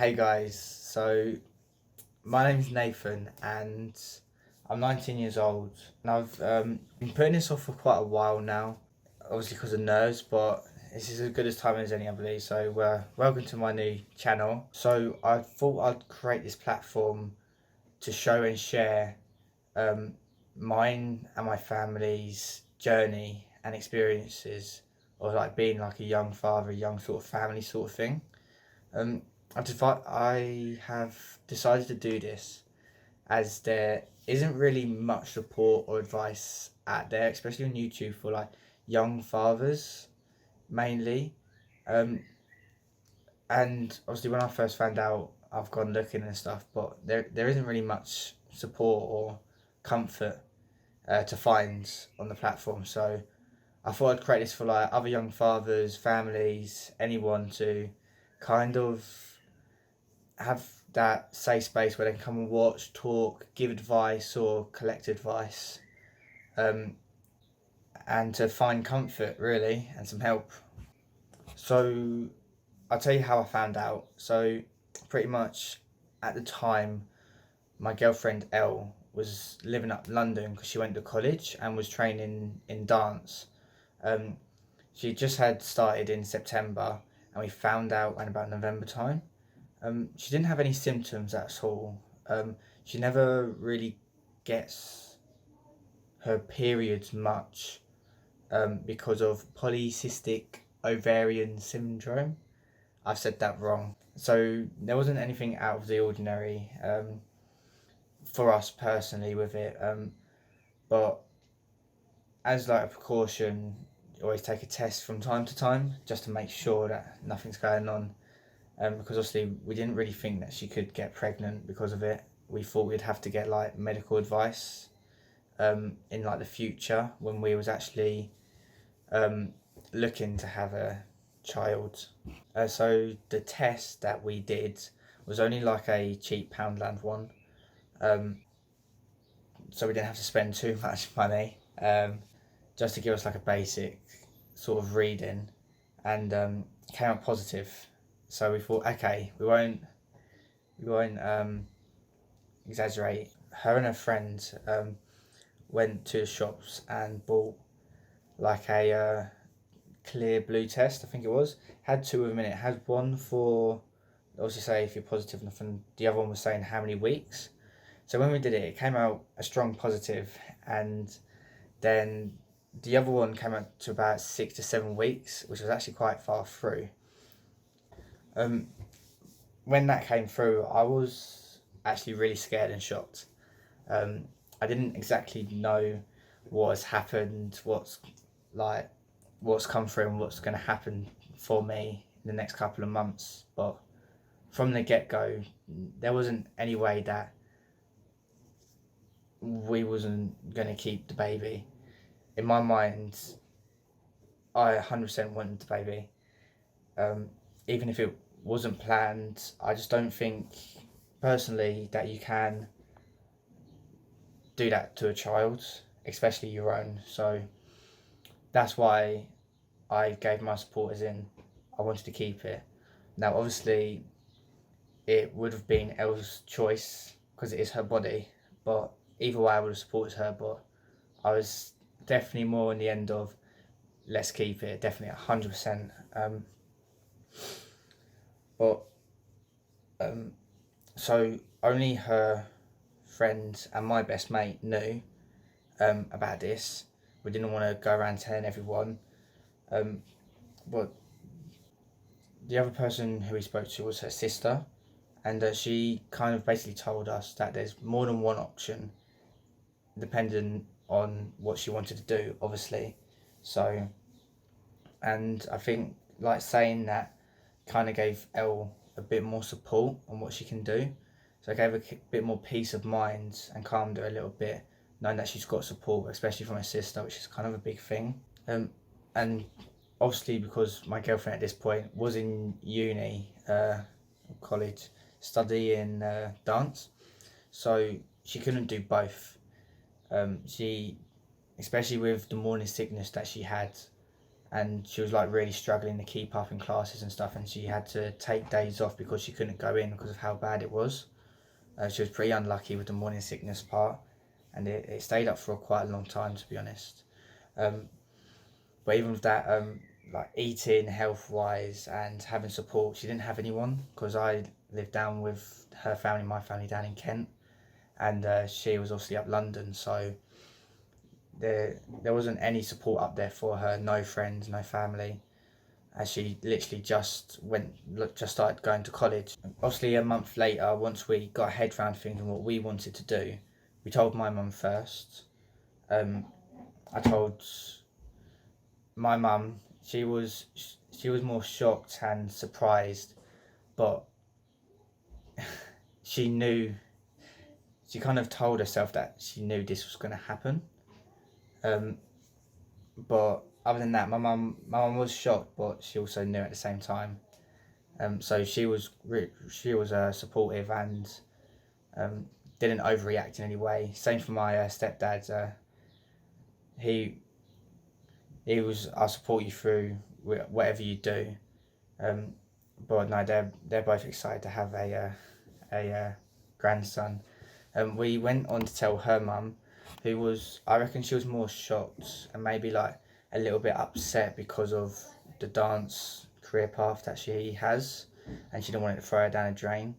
Hey guys, so my name is Nathan and I'm 19 years old and I've been putting this off for quite a while now, obviously because of nerves, but this is as good as time as any, I believe. So welcome to my new channel. So I thought I'd create this platform to show and share um, mine and my family's journey and experiences, or like being like a young father, a young sort of family sort of thing. Um, I have decided to do this as there isn't really much support or advice out there, especially on YouTube for like young fathers mainly. Um, and obviously, when I first found out, I've gone looking and stuff, but there isn't really much support or comfort to find on the platform. So I thought I'd create this for like other young fathers, families, anyone to kind of have that safe space where they can come and watch, talk, give advice or collect advice, um, and to find comfort really and some help. So I'll tell you how I found out. So pretty much at the time, my girlfriend Elle was living up in London because she went to college and was training in dance. Um, she just had started in September, and we found out in about November time. She didn't have any symptoms at all. She never really gets her periods much because of polycystic ovarian syndrome. I've said that wrong. So there wasn't anything out of the ordinary for us personally with it. But as like a precaution, always take a test from time to time just to make sure that nothing's going on. Because obviously we didn't really think that she could get pregnant because of it. We thought we'd have to get like medical advice in like the future when we was actually um, looking to have a child. So the test that we did was only like a cheap Poundland one, um, so we didn't have to spend too much money, just to give us like a basic sort of reading, and came out positive. So we thought, okay, we won't exaggerate. Her and her friend went to the shops and bought like a clear blue test, I think it was. Had two of them in it. Had one for obviously say if you're positive enough, and the other one was saying how many weeks. So when we did it, it came out a strong positive, and then the other one came out to about 6 to 7 weeks, which was actually quite far through. Um, when that came through, I was actually really scared and shocked. Um, I didn't exactly know what has happened, like what's come through, and what's going to happen for me in the next couple of months. But from the get go, there wasn't any way that we wasn't going to keep the baby. In my mind, I 100% wanted the baby. Um, Even if it wasn't planned, I just don't think personally that you can do that to a child, especially your own. So that's why I gave my support, as in I wanted to keep it. Now, obviously, it would have been Elle's choice because it is her body, but either way, I would have supported her. But I was definitely more in the end of let's keep it, definitely 100%. But so only her friend and my best mate knew about this. We didn't want to go around telling everyone. But the other person who we spoke to was her sister, and she kind of basically told us that there's more than one option, depending on what she wanted to do, obviously. So, and I think like saying that kind of gave Elle a bit more support on what she can do. So I gave her a bit more peace of mind and calmed her a little bit, knowing that she's got support, especially from her sister, which is kind of a big thing. And obviously because my girlfriend at this point was in uni, college, studying dance, so she couldn't do both. She, especially with the morning sickness that she had, and she was like really struggling to keep up in classes and stuff, and she had to take days off because she couldn't go in because of how bad it was. She was pretty unlucky with the morning sickness part, and it stayed up for quite a long time, to be honest. Um, but even with that, like eating health wise and having support, she didn't have anyone because I lived down with her family, my family down in Kent, and she was obviously up London, so there wasn't any support up there for her. No friends, no family, as she literally just started going to college. Obviously, a month later, once we got a head round things and what we wanted to do, we told my mum first. I told my mum. She was more shocked and surprised, but she knew. She kind of told herself that she knew this was going to happen. But other than that, my mum was shocked, but she also knew at the same time. So she was supportive and didn't overreact in any way. Same for my stepdad. He was, I'll support you through whatever you do. But no, they're both excited to have a grandson. We went on to tell her mum, who was, I reckon she was more shocked and maybe like a little bit upset because of the dance career path that she has, and she didn't want it to throw her down a drain,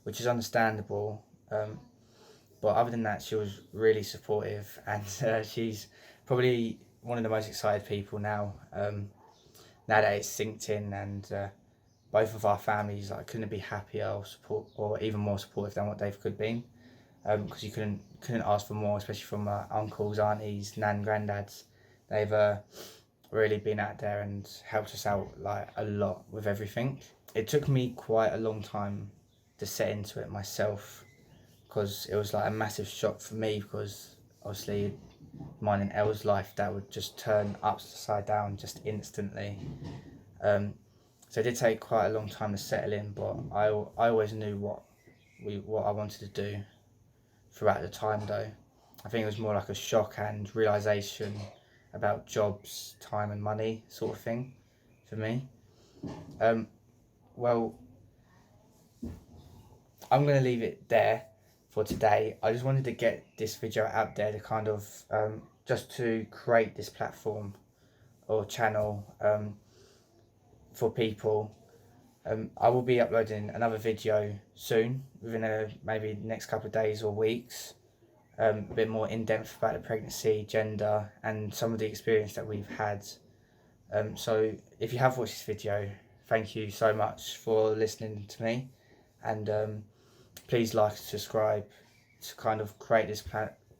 which is understandable. But other than that, she was really supportive, and she's probably one of the most excited people now. Now that it's synced in, and both of our families like couldn't be happier or even more supportive than what they've could been. Because you couldn't ask for more, especially from uncles, aunties, nan, granddads. They've really been out there and helped us out like a lot with everything. It took me quite a long time to set into it myself, because it was like a massive shock for me, because obviously mine and Elle's life, that would just turn upside down just instantly. So it did take quite a long time to settle in, but I always knew what I wanted to do throughout the time though. I think it was more like a shock and realisation about jobs, time and money sort of thing for me. Well, I'm going to leave it there for today. I just wanted to get this video out there to kind of just to create this platform or channel for people. I will be uploading another video soon, within maybe next couple of days or weeks. A bit more in depth about the pregnancy, gender, and some of the experience that we've had. So if you have watched this video, thank you so much for listening to me, and please like and subscribe to kind of create this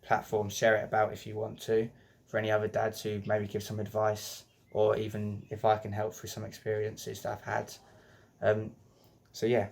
platform. Share it about if you want to, for any other dads who maybe give some advice, or even if I can help through some experiences that I've had. So yeah,